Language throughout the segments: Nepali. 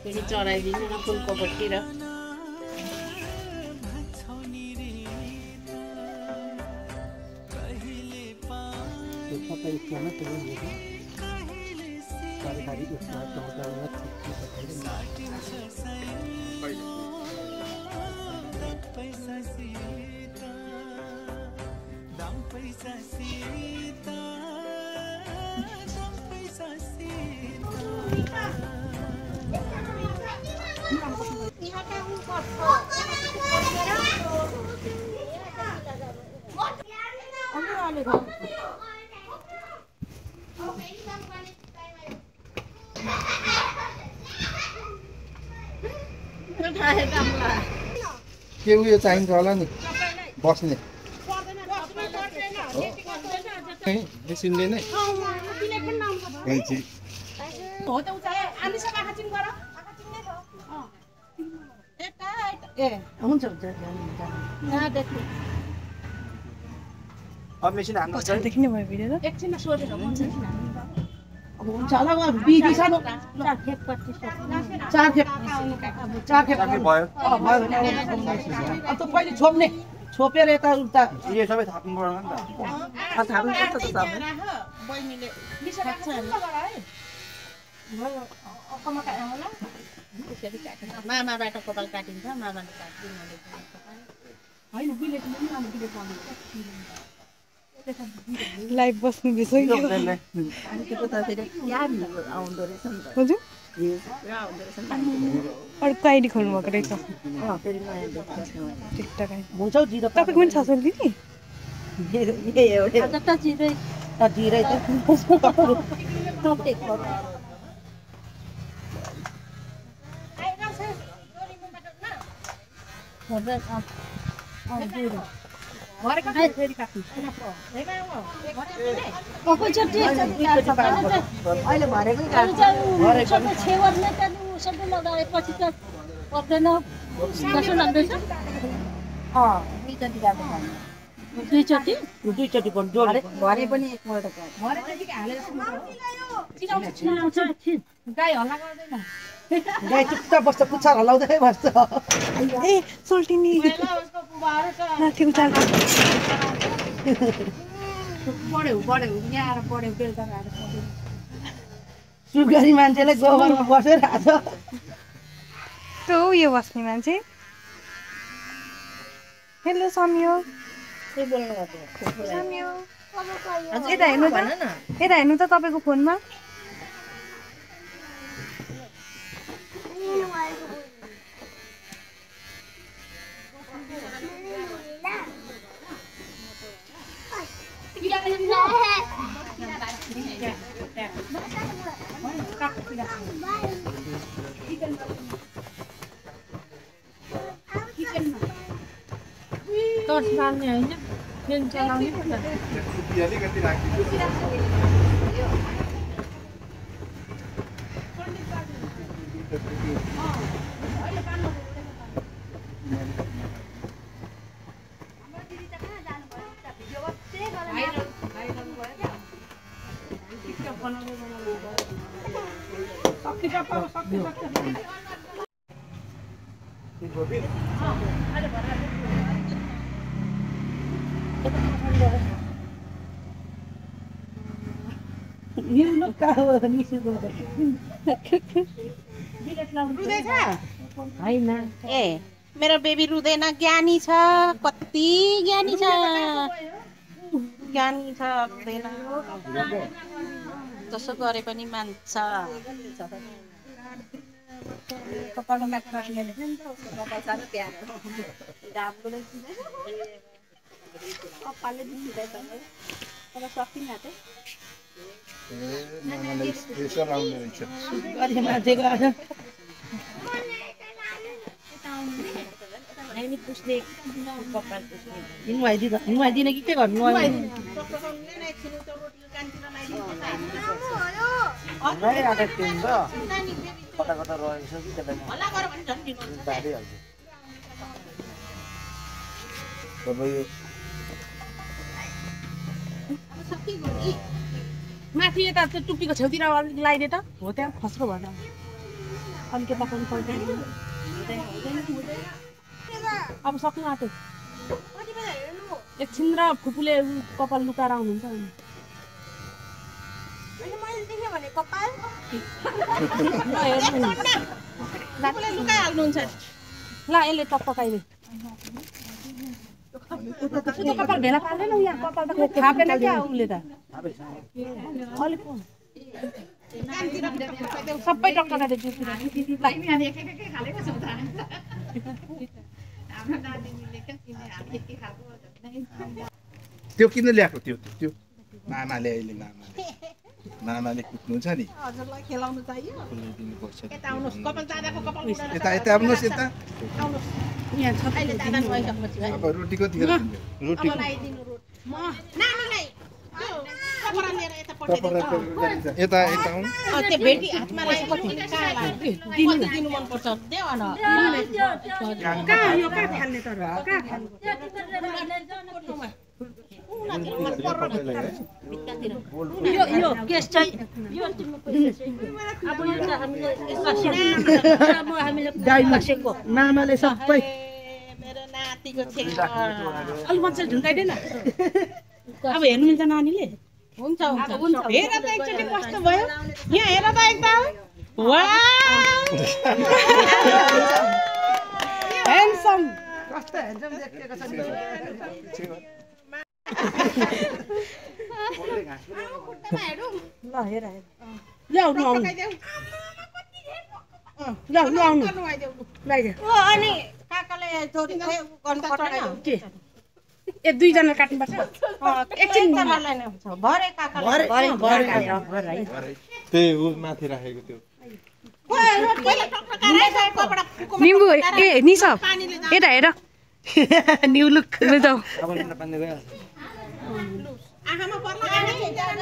फेरि चढाइदिनु न फुलको बत्ती र के उयो चाहिन्छ होला नि बस्ने मेसिनले नै मेसिन हान्नु देख्ने भयो भिडियो त एकछिनमा सोधेर हुन्छ अब हुन्छ होला बिबी सानो 4 खेप भयो भयो भने अब त पहिले छोप्ने छोपेर यता उता यो सबै थाप्नु पर्दैन नि त थाप्नुपर्छ त सबै बहिनीले मामाबाट कपाल काटिन्छ मामाले काट्दिनु होइन बिलेटले नि अनि बिलेट लाइभ बस्नु दिन्छ कि हजुर अर्को आइडी खोल्नु भएको रहेछ टिकटक आइडी तपाईँको पनि छ सर दिदी अहिले भरेकै सबै लगाएपछि त पर्दैन कसो लाग्दैछ दुईचोटि भरे पनि एकपल्ट गाई चुप्प बस्छ पुच्छर हलाउँदै बस्छ ए सोल्टिनी माथि उचाल सुगरी मान्छेले गोबरमा बसेर आछ त्यो उयो बस्ने मान्छे हेलो समियो समियो यता हेर्नु त तपाईँको फोनमा टर्च बाल्ने होइन फेन चलाउने पो त ए मेरो बेबी रुँदैन ज्ञानी छ कति ज्ञानी छ रुँदैन जसो गरे पनि मान्छ नुहाइदिने कि के गर्नु कता कता रहेछ कि त्यसलाई माथि यता टुप्पीको छेउतिर लगाइदिए त हो त्यहाँ खस्रो भएन अलिकता पनि पर्दैन अब सक्नु आँट्यो एकछिन र फुपूले कपाल लुकाएर आउनुहुन्छ ल यसले टप पकाइदिए कपाल भेला पार्दैन यहाँ कपाल त थापेन क्या उसले त अलिक सबै टक्टकाले त्यो किन ल्याएको त्यो त्यो मामाले अहिले मामाले कुट्नुहुन्छ नि हजुरलाई खेलाउनु चाहियो दिनुपर्छ यता आउनुहोस् कपाल दादाको कपाल यता यता आउनुहोस् यता यहाँ छ अहिले दादा गइसकेपछि अब रोटी कति खेर रोटी लगाइदिनु रोट म नानीलाई कपडा लिएर यता पठाइदिनु यता यता आउनु त्यो भेटी हातमा लगाएपछि दिनु मन पर्छ देऊ न कहाँ यो कहाँ फाल्ने तर कहाँ फाल्ने यो केस चाहिँ यो अब हामीले मामाले सबै मेरो नातिको छेक अलि मजाले झुन्काइदेन अब हेर्नु मिल्छ नानीले हुन्छ हुन्छ हेर त एकचोटि कस्तो भयो यहाँ हेर त एकदम वाउ ह्यान्डसम कस्तो ह्यान्डसम देखेको छ ल हेर ल्याउ न आउनु ल्याउ ल आउनु लगाइदेऊ ओ अनि काकाले छोरी गर्नु पर्दैन के ए दुईजना काट्नुपर्छ एकछिन तपाईँलाई नै हुन्छ भरे काकाले त्यही उ माथि राखेको त्यो निम्बु ए निसा यता हेर न्यू लुक जाऊ आँखामा पर्ला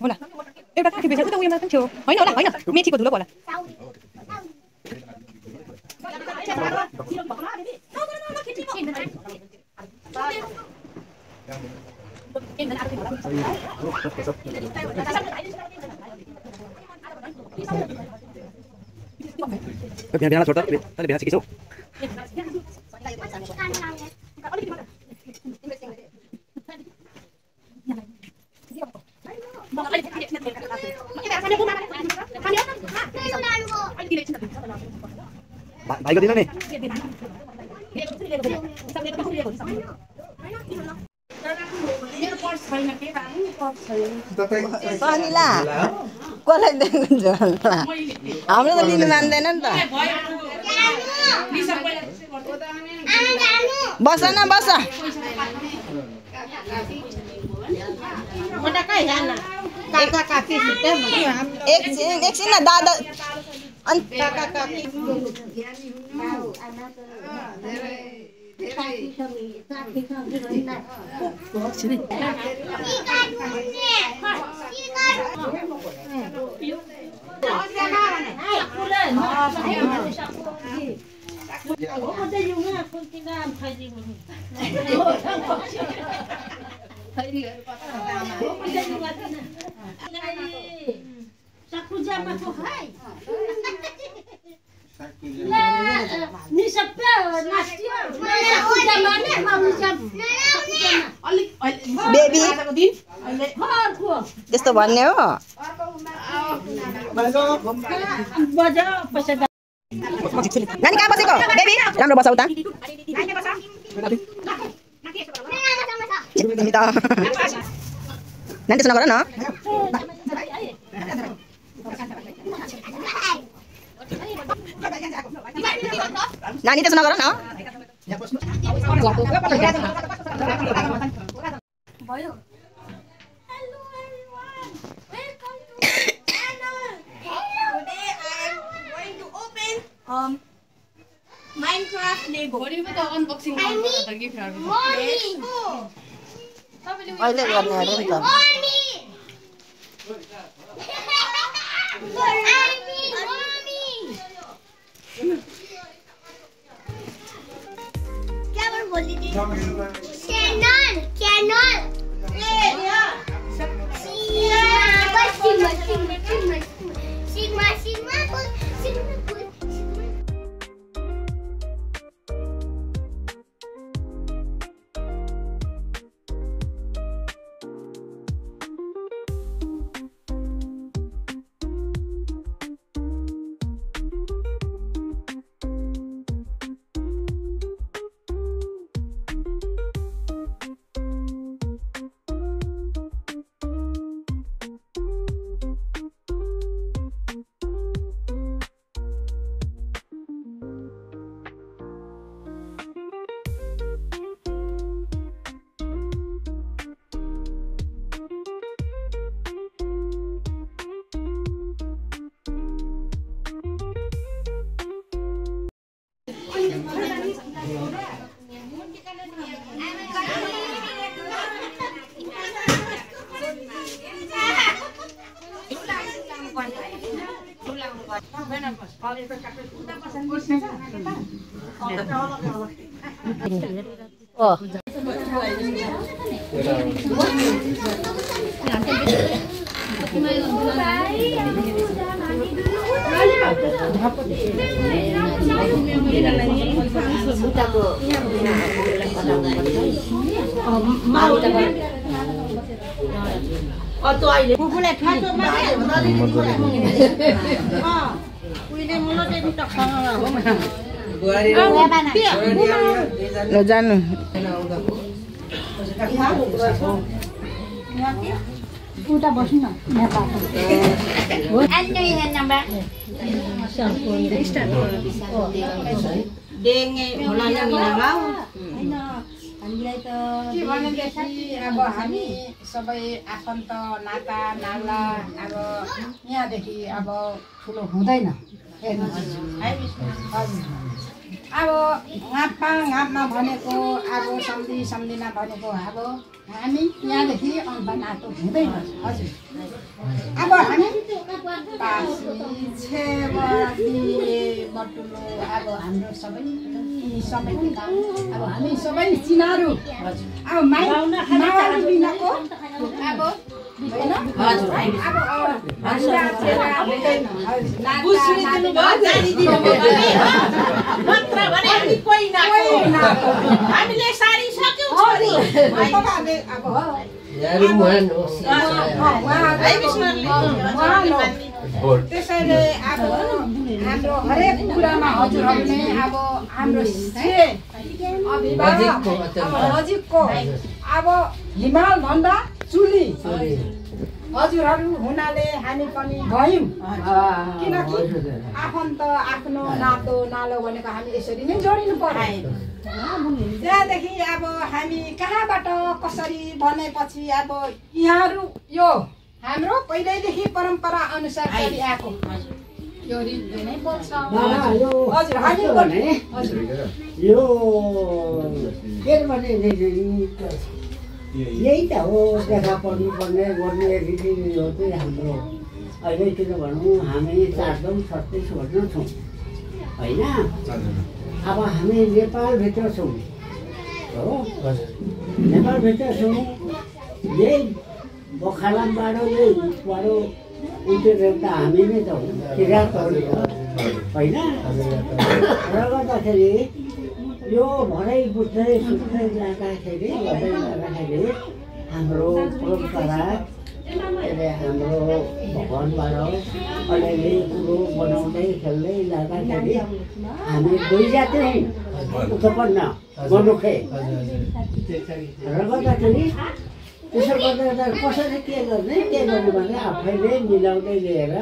होला एउटा काठी बेचेको त उयोमा पनि थियो होइन होला होइन मेथीको धुलो होला बिहान छोड्दा तैँले बिहान सिकिसौ भाइको दिन नि सनिला कसलाई दिनुहुन्छ हाम्रो त लिनु मान्दैन नि त बस न बस एकछिन न दादा बेबी त्यस्तो भन्ने हो नानी कहाँ बसेको बेबी राम्रो बसाउ त त नानी त्यसो नगर न नानी त्यसो नगर न भयो Minecraft Lego. भोलि त अनबक्सिङ गर्नु त गिफ्टहरु अहिले गर्ने अरे नि त क्या बोली थी? Canon. Sigma. ल जानु उता बस्नु न हामीलाई त के भनेदेखि अब हामी सबै आफन्त नाता नाला अब यहाँदेखि अब ठुलो हुँदैन अब घापमा भनेको अब सम्धिमा भनेको अब हामी यहाँदेखि अन्त नातो हुँदैन हजुर अब हामी बटुलो अब हाम्रो सबै अब हामी सबै चिनारू अब माइला बिनाको अब हामीले सारी सक्यौं त्यसैले अब हाम्रो हरेक कुरामा हजुरहरूले अब हाम्रो नजिकको अब हिमाल भन्दा चुली हजुरहरू हुनाले हामी पनि भयौँ किनकि आफन्त आफ्नो नातो नालो भनेको हामी यसरी नै जोडिनु पर्यो त्यहाँदेखि अब हामी कहाँबाट कसरी भनेपछि अब यहाँहरू यो हाम्रो पहिल्यैदेखि परम्परा अनुसार चलिआएको यो रीति नै बोल्छ हजुर हामी यो के भने यही त हो देखा पर्नुपर्ने गर्ने रीति हो चाहिँ हाम्रो अहिले किन भनौँ हामी 436 वर्ष छौँ होइन अब हामी नेपालभित्र छौँ हो नेपालभित्र छौँ यही बखालामबाट यही उसबाट उठेर त हामी नै त हौँ किराँतहरू होइन र गर्दाखेरि यो भरै बुझ्दै सुत्दै जाँदाखेरि हाम्रो परम्परा हाम्रो भगवानबाट अलिअलि कुरो बनाउँदै खेल्दै जाँदाखेरि हामी दुई जाति हौँ उत्पन्न मनुखे र गर्दाखेरि त्यसो गर्दा कसरी के गर्ने भने आफैले मिलाउँदै लिएर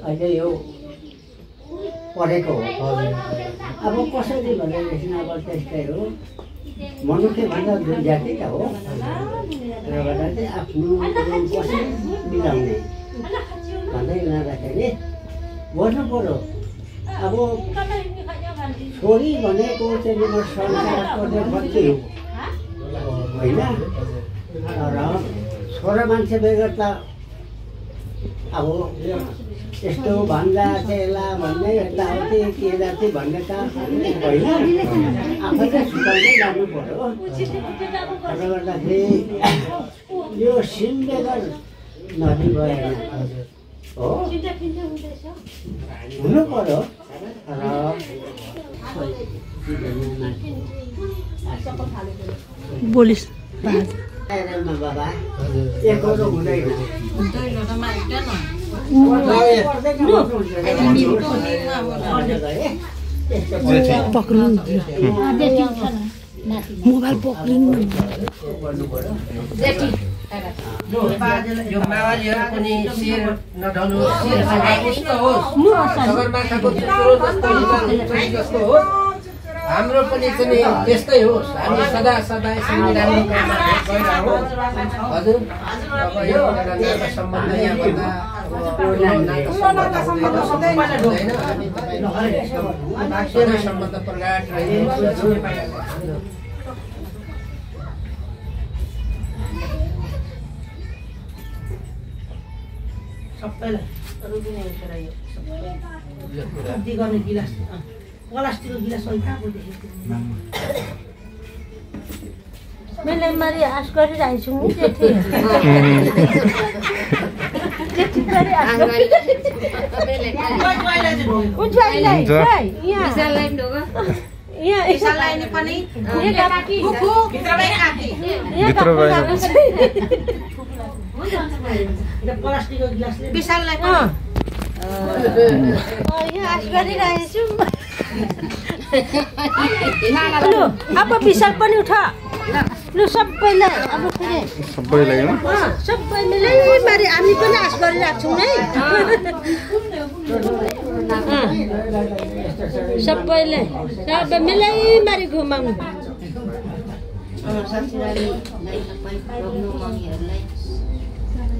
अहिले यो पढेको हो। अब कसरी भनेदेखि अब त्यस्तै हो, मनुष्य भन्दा दुई जाति त हो र गर्दा चाहिँ आफ्नो कसरी मिलाउने भन्दै लाँदाखेरि गर्नु पर्यो। अब छोरी भनेको चाहिँ संसारको बच्ची हो होइन, र छोरा मान्छे बेगर त अब यस्तो भन्दा चेला भन्ने यताउति के जाति भन्ने त होइन, आफैले सुकाउँदै जानु पर्यो। र गर्दाखेरि यो सिम बेगर नदी भएन हो, हुनु पर्यो। र बोलिस बाबा एकरो हुँदैन पक्रिनु मोबाइल पक्रिनु यो माओवादीहरू पनि शिर नढल्नु, शिर कस्तो होस्, सगरमाथाको चुच्चो जस्तो जस्तो होस्, हाम्रो पनि त्यस्तै होस्। हामी सदा सदा यसरी राम्रो काममा गइरहौँ। हजुर अब यो नाता सम्बन्ध यहाँभन्दा हुँदैन, हामी तपाईँले सम्बन्ध प्रगाट रहिरहेको सबैलाई गर्ने गिलास प्लास्टिकको गिलास मैले मारी आश गरिरहेको छु नि प्लास्टिकको गिलासले आश गरिरहेको छु। अब विशाल पनि उठ लु सबैलाई, अब फेरि सबैलाई मारी हामी पनि आश गरिरहेको छौँ है। सबैले सबै मिलाई मारी घुमाउनु।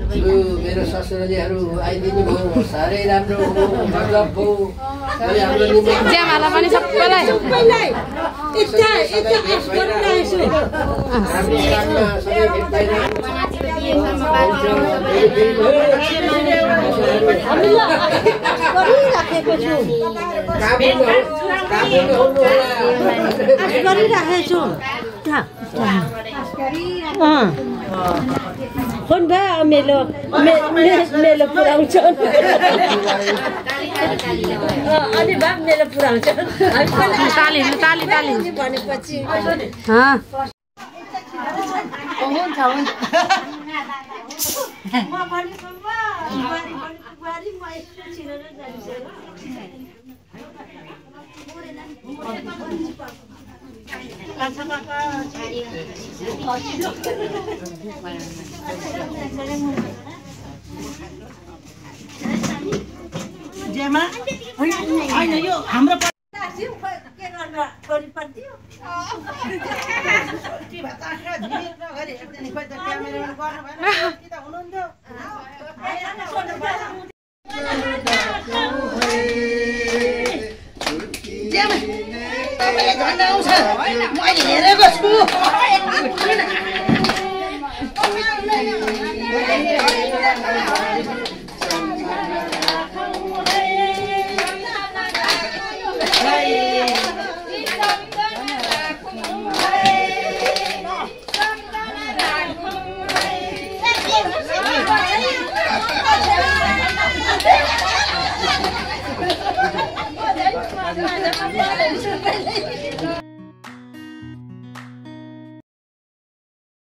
मेरो ससुरालीहरू आइदिनु भयो, साह्रै राम्रो मतलब भयो। ज्यामाला पनि सबैलाई गरिराखेको छु। फोन भयो मेलो पुऱ्याउँछ अनि भए मेलो पुऱ्याउँछ ताली भनेपछि हुन्छ जेमा होइन यो हाम्रो झन्डा आउँछ होइन, मैले हेरेको छु।